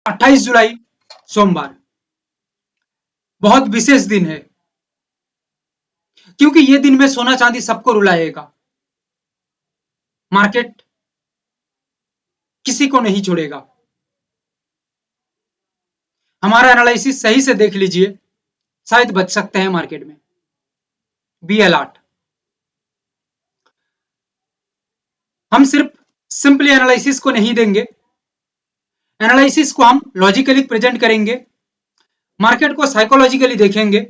28 जुलाई सोमवार बहुत विशेष दिन है, क्योंकि ये दिन में सोना चांदी सबको रुलाएगा। मार्केट किसी को नहीं छोड़ेगा। हमारा एनालिसिस सही से देख लीजिए, शायद बच सकते हैं मार्केट में। Be alert. हम सिर्फ सिंपली एनालिसिस को नहीं देंगे, एनालिसिस को हम लॉजिकली प्रेजेंट करेंगे, मार्केट को साइकोलॉजिकली देखेंगे,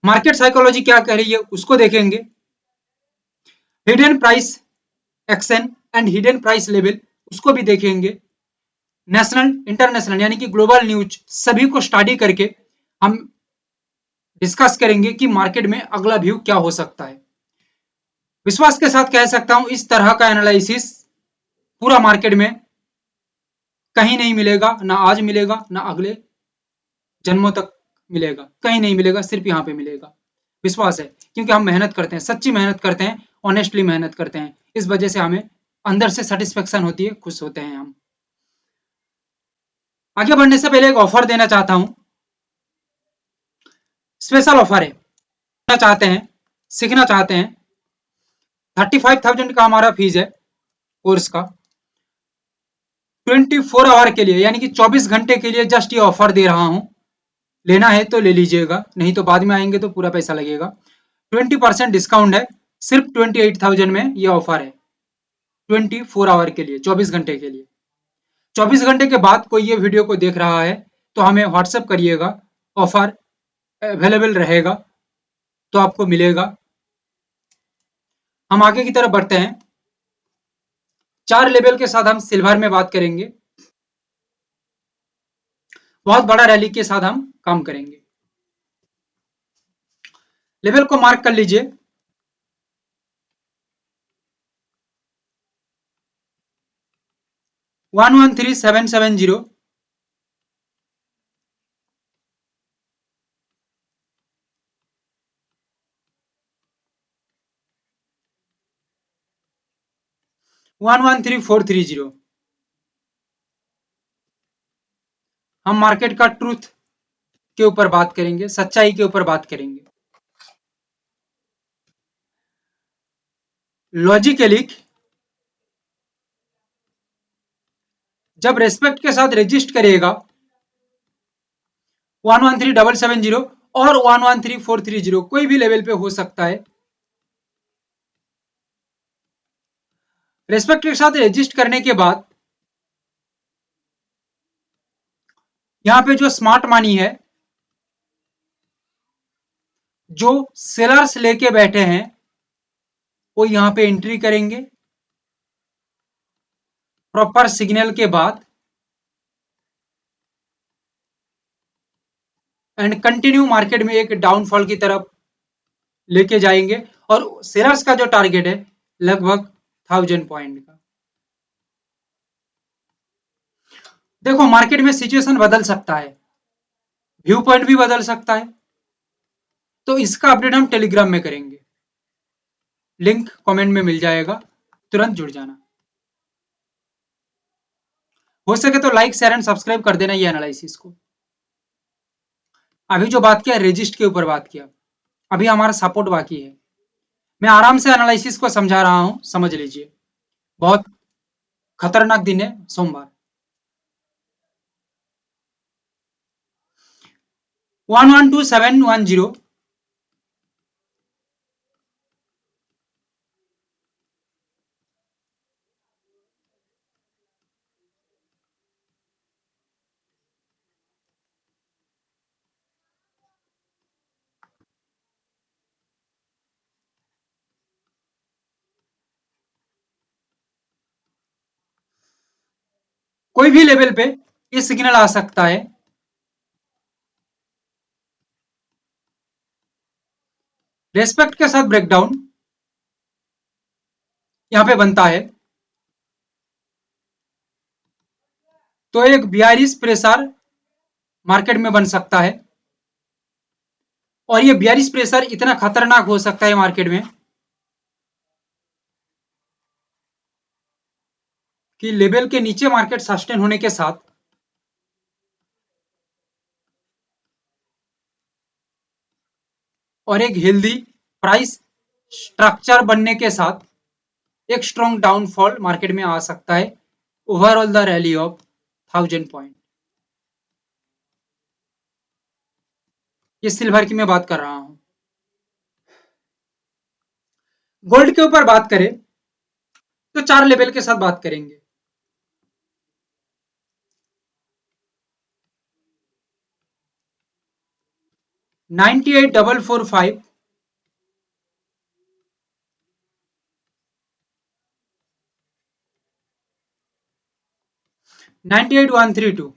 मार्केट साइकोलॉजी क्या कह रही है उसको देखेंगे, hidden price action and hidden price level उसको भी देखेंगे, नेशनल इंटरनेशनल यानी कि ग्लोबल न्यूज सभी को स्टडी करके हम डिस्कस करेंगे कि मार्केट में अगला व्यू क्या हो सकता है। विश्वास के साथ कह सकता हूं, इस तरह का एनालिसिस पूरा मार्केट में कहीं नहीं मिलेगा, ना आज मिलेगा, ना अगले जन्मों तक मिलेगा, कहीं नहीं मिलेगा, सिर्फ यहाँ पे मिलेगा। विश्वास है, क्योंकि हम मेहनत करते हैं, सच्ची मेहनत करते हैं, ऑनेस्टली मेहनत करते हैं, इस वजह से हमें अंदर से सेटिस्फेक्शन होती है, खुश होते हैं हम। आगे बढ़ने से पहले एक ऑफर देना चाहता हूं, स्पेशल ऑफर है। चाहते हैं, सीखना चाहते हैं, 35,000 का हमारा फीस है कोर्स का। 24 आवर के लिए यानी कि 24 घंटे के लिए जस्ट ये ऑफर दे रहा हूं। लेना है तो ले लीजिएगा, नहीं तो बाद में आएंगे तो पूरा पैसा लगेगा। 20% डिस्काउंट है, सिर्फ 28,000 में ये ऑफर है। 24 आवर के लिए, 24 घंटे के लिए। 24 घंटे के बाद कोई ये वीडियो को देख रहा है तो हमें व्हाट्सएप करिएगा, ऑफर अवेलेबल रहेगा तो आपको मिलेगा। हम आगे की तरफ बढ़ते हैं। 4 लेवल के साथ हम सिल्वर में बात करेंगे, बहुत बड़ा रैली के साथ हम काम करेंगे। लेवल को मार्क कर लीजिए, 113770, 113430। हम मार्केट का ट्रूथ के ऊपर बात करेंगे, सच्चाई के ऊपर बात करेंगे। लॉजिकली जब रेस्पेक्ट के साथ रजिस्ट करिएगा 113770 और 113430 कोई भी लेवल पे हो सकता है। रेस्पेक्ट के साथ रजिस्ट करने के बाद यहां पे जो स्मार्ट मनी है, जो सेलर्स लेके बैठे हैं, वो यहां पे एंट्री करेंगे। प्रॉपर सिग्नल के बाद एंड कंटिन्यू मार्केट में एक डाउनफॉल की तरफ लेके जाएंगे, और सेलर्स का जो टारगेट है लगभग 1000 पॉइंट का। देखो मार्केट में सिचुएशन बदल सकता है, व्यू पॉइंट भी बदल सकता है, तो इसका अपडेट हम टेलीग्राम में करेंगे, लिंक कमेंट में मिल जाएगा, तुरंत जुड़ जाना। हो सके तो लाइक शेयर एंड सब्सक्राइब कर देना ये एनालिसिस को। अभी जो बात किया रेजिस्ट के ऊपर बात किया, अभी हमारा सपोर्ट बाकी है। मैं आराम से एनालिसिस को समझा रहा हूं, समझ लीजिए। बहुत खतरनाक दिन है सोमवार। 112710, कोई भी लेवल पे ये सिग्नल आ सकता है। रेस्पेक्ट के साथ ब्रेकडाउन यहां पे बनता है, तो एक बियरिश प्रेशर मार्केट में बन सकता है, और ये बियरिश प्रेशर इतना खतरनाक हो सकता है मार्केट में कि लेवल के नीचे मार्केट सस्टेन होने के साथ और एक हेल्दी प्राइस स्ट्रक्चर बनने के साथ एक स्ट्रॉन्ग डाउनफॉल मार्केट में आ सकता है overall the rally of 1000 point. ये सिल्वर की मैं बात कर रहा हूं। गोल्ड के ऊपर बात करें तो चार लेवल के साथ बात करेंगे। Ninety eight double four five, 98,132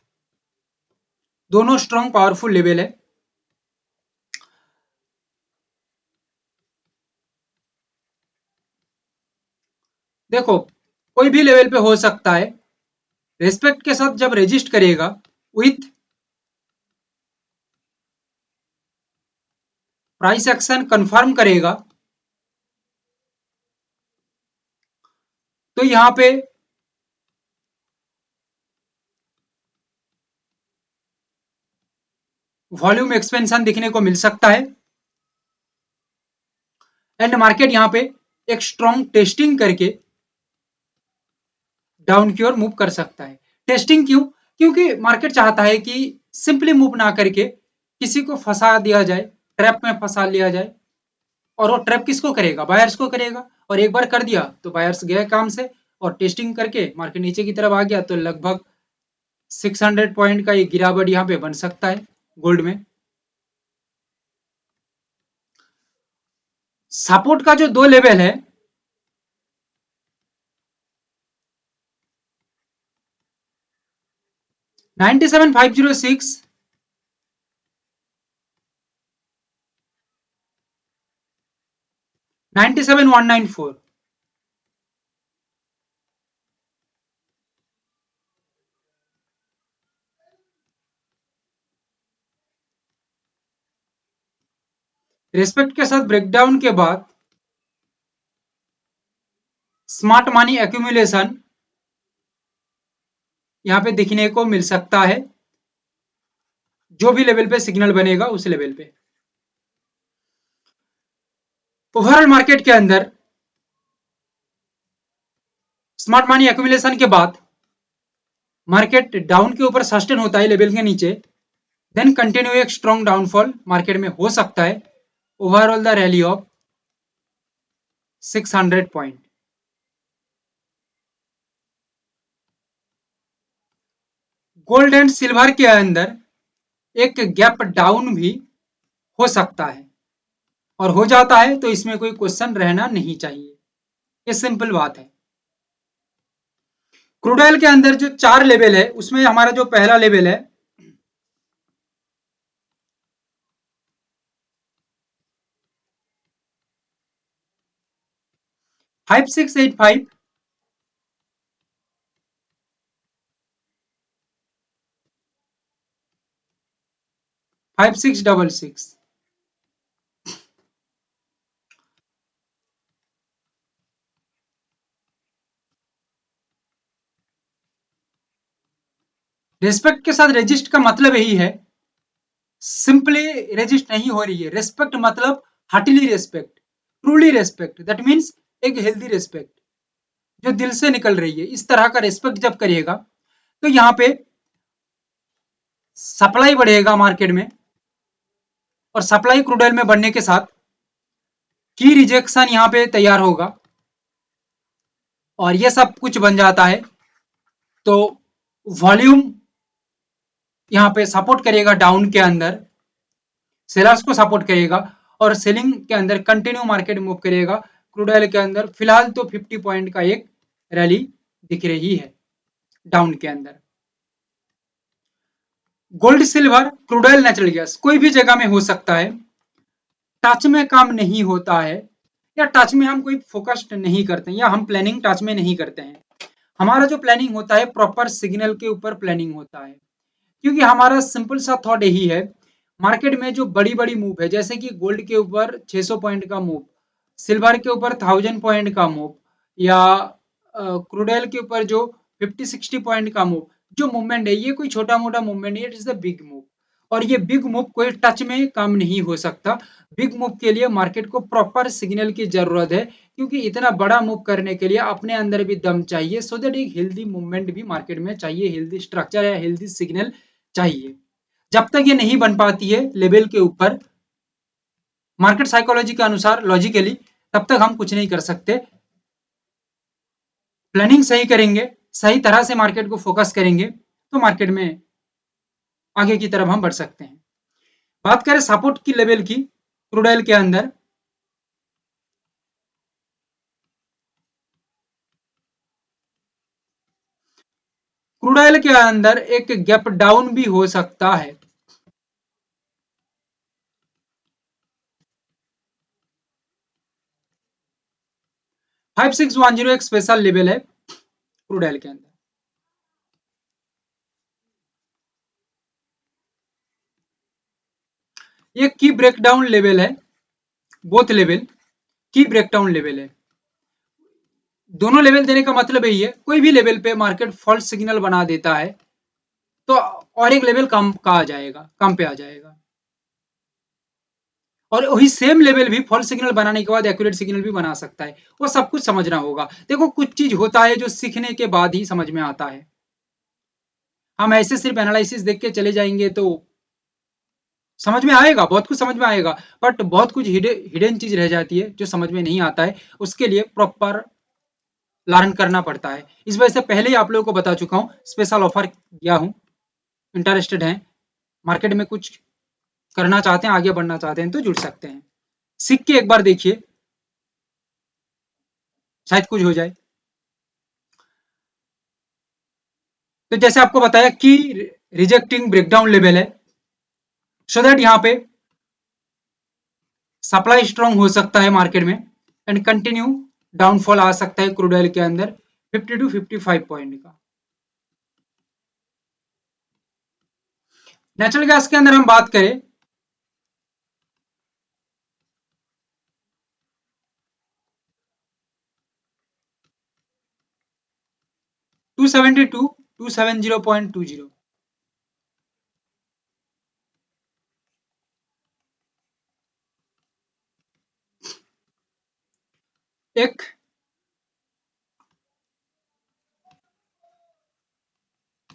दोनों स्ट्रॉन्ग पावरफुल लेवल है। देखो कोई भी लेवल पे हो सकता है, रेस्पेक्ट के साथ जब रजिस्ट करेगा विथ प्राइस एक्शन कंफर्म करेगा तो यहां पे वॉल्यूम एक्सपेंशन दिखने को मिल सकता है एंड मार्केट यहां पे एक स्ट्रॉन्ग टेस्टिंग करके डाउन की ओर मूव कर सकता है। टेस्टिंग क्यों? क्योंकि मार्केट चाहता है कि सिंपली मूव ना करके किसी को फंसा दिया जाए, ट्रैप में फंसा लिया जाए। और वो ट्रैप किसको करेगा? बायर्स को करेगा। और एक बार कर दिया तो बायर्स गए काम से और टेस्टिंग करके मार्केट नीचे की तरफ आ गया तो लगभग 600 पॉइंट का ये गिरावट यहाँ पे बन सकता है गोल्ड में। सपोर्ट का जो दो लेवल है 97,506, 97,194। रिस्पेक्ट के साथ ब्रेकडाउन के बाद स्मार्ट मनी एक्यूमुलेशन यहां पे दिखने को मिल सकता है जो भी लेवल पे सिग्नल बनेगा उस लेवल पे। ओवरऑल मार्केट के अंदर स्मार्ट मनी एक्यूमुलेशन के बाद मार्केट डाउन के ऊपर सस्टेन होता है लेवल के नीचे, देन कंटिन्यू एक स्ट्रॉन्ग डाउनफॉल मार्केट में हो सकता है overall the rally of 600 point. Gold and silver के अंदर एक गैप डाउन भी हो सकता है और हो जाता है तो इसमें कोई क्वेश्चन रहना नहीं चाहिए, ये सिंपल बात है। क्रूड ऑयल के अंदर जो चार लेवल है उसमें हमारा जो पहला लेवल है 5685, 5666। रिस्पेक्ट के साथ रेजिस्ट का मतलब यही है, सिंपली रेजिस्ट नहीं हो रही है। रेस्पेक्ट मतलब heartly respect, truly respect, that means एक हेल्दी रेस्पेक्ट जो दिल से निकल रही है। इस तरह का रेस्पेक्ट जब करिएगा तो यहाँ पे सप्लाई बढ़ेगा मार्केट में और सप्लाई क्रूड ऑयल में बढ़ने के साथ की रिजेक्शन यहाँ पे तैयार होगा और ये सब कुछ बन जाता है तो वॉल्यूम यहाँ पे सपोर्ट करेगा, डाउन के अंदर सेलर्स को सपोर्ट करेगा और सेलिंग के अंदर कंटिन्यू मार्केट मूव करेगा। क्रूड ऑयल के अंदर फिलहाल तो 50 पॉइंट का एक रैली दिख रही है डाउन के अंदर। Gold, silver, crude oil, natural gas कोई भी जगह में हो सकता है, टच में काम नहीं होता है या टच में हम कोई फोकस्ड नहीं करते या हम प्लानिंग टच में नहीं करते हैं। हमारा जो प्लानिंग होता है प्रॉपर सिग्नल के ऊपर प्लानिंग होता है, क्योंकि हमारा सिंपल सा थॉट यही है, मार्केट में जो बड़ी बड़ी मूव है जैसे कि गोल्ड के ऊपर 600 पॉइंट का मूव, सिल्वर के ऊपर 1000 पॉइंट का मूव या क्रूड ऑयल के ऊपर जो 50-60 पॉइंट का मूव, जो मूवमेंट है ये कोई छोटा मोटा मूवमेंट नहीं है, it is the big move. और ये बिग मूव कोई टच में काम नहीं हो सकता। बिग मूव के लिए मार्केट को प्रॉपर सिग्नल की जरूरत है, क्योंकि इतना बड़ा मूव करने के लिए अपने अंदर भी दम चाहिए, सो दैट एक हेल्दी मूवमेंट भी मार्केट में चाहिए, हेल्दी स्ट्रक्चर या हेल्दी सिग्नल चाहिए। जब तक ये नहीं बन पाती है लेवल के ऊपर मार्केट साइकोलॉजी के अनुसार लॉजिकली, तब तक हम कुछ नहीं कर सकते। प्लानिंग सही करेंगे, सही तरह से मार्केट को फोकस करेंगे, तो मार्केट में आगे की तरफ हम बढ़ सकते हैं। बात करें सपोर्ट की लेवल की क्रूड ऑयल के अंदर, क्रूड ऑयल के अंदर एक गैप डाउन भी हो सकता है। 5610 एक स्पेशल लेवल है क्रूड ऑयल के अंदर। ये की ब्रेकडाउन लेवल है, बोथ लेवल की ब्रेकडाउन लेवल है। दोनों लेवल देने का मतलब यही है, कोई भी लेवल पे मार्केट फॉल्स सिग्नल बना देता है तो और एक लेवल कम का आ जाएगा, कम पे आ जाएगा, और वही सेम लेवल भी फॉल्स सिग्नल बनाने के बाद एक्यूरेट सिग्नल भी बना सकता है। वो सब कुछ समझना होगा। देखो कुछ चीज होता है जो सीखने के बाद ही समझ में आता है। हम ऐसे सिर्फ एनालिसिस देख के चले जाएंगे तो समझ में आएगा, बहुत कुछ समझ में आएगा, बट बहुत कुछ हिडन चीज रह जाती है जो समझ में नहीं आता है। उसके लिए प्रॉपर लर्न करना पड़ता है। इस वजह से पहले ही आप लोगों को बता चुका हूँ, स्पेशल ऑफर दिया हूँ, इंटरेस्टेड हैं मार्केट में कुछ करना चाहते हैं, आगे बढ़ना चाहते हैं तो जुड़ सकते हैं। सीख के एक बार देखिए, शायद कुछ हो जाए। तो जैसे आपको बताया कि रिजेक्टिंग ब्रेकडाउन लेवल है, सो दैट यहाँ पे सप्लाई स्ट्रांग हो सकता है मार्केट में, एंड कंटिन्यू डाउनफॉल आ सकता है क्रूड ऑयल के अंदर 50 टू 55 पॉइंट का। नेचुरल गैस के अंदर हम बात करें, टू 270.20, एक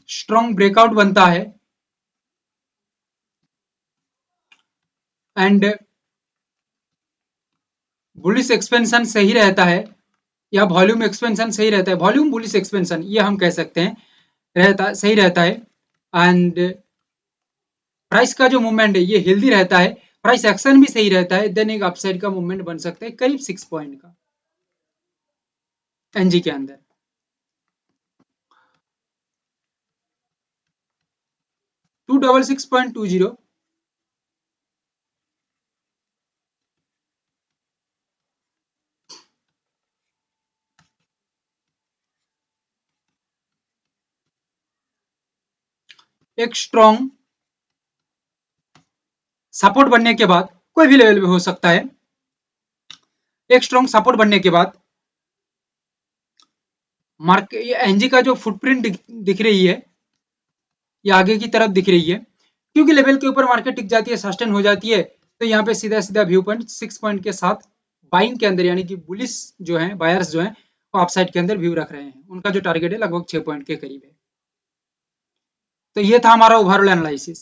स्ट्रॉन्ग ब्रेकआउट बनता है एंड बुलिश एक्सपेंशन सही रहता है, या वॉल्यूम एक्सपेंशन सही रहता है, वॉल्यूम बुलिश एक्सपेंशन ये हम कह सकते हैं, रहता सही रहता है। एंड प्राइस का जो मूवमेंट है ये हेल्दी रहता है, प्राइस एक्शन भी सही रहता है, देन एक अपसाइड का मूवमेंट बन सकता है करीब 6 पॉइंट का एनजी के अंदर। 266.20 एक स्ट्रॉन्ग सपोर्ट बनने के बाद, कोई भी लेवल पे हो सकता है, एक स्ट्रॉन्ग सपोर्ट बनने के बाद मार्केट एनजी का जो फुटप्रिंट दिख रही है, ये आगे की तरफ दिख रही है, क्योंकि लेवल के ऊपर मार्केट टिक जाती है, सस्टेन हो जाती है, तो यहाँ पे सीधा सीधा व्यू पॉइंट 6 पॉइंट के साथ बाइंग के अंदर, यानी कि बुलिस जो है बायर्स जो है वो अपसाइड के अंदर व्यू रख रहे हैं, उनका जो टारगेट है लगभग 6 पॉइंट के करीब है। तो ये था हमारा ओवरऑल एनालिसिस।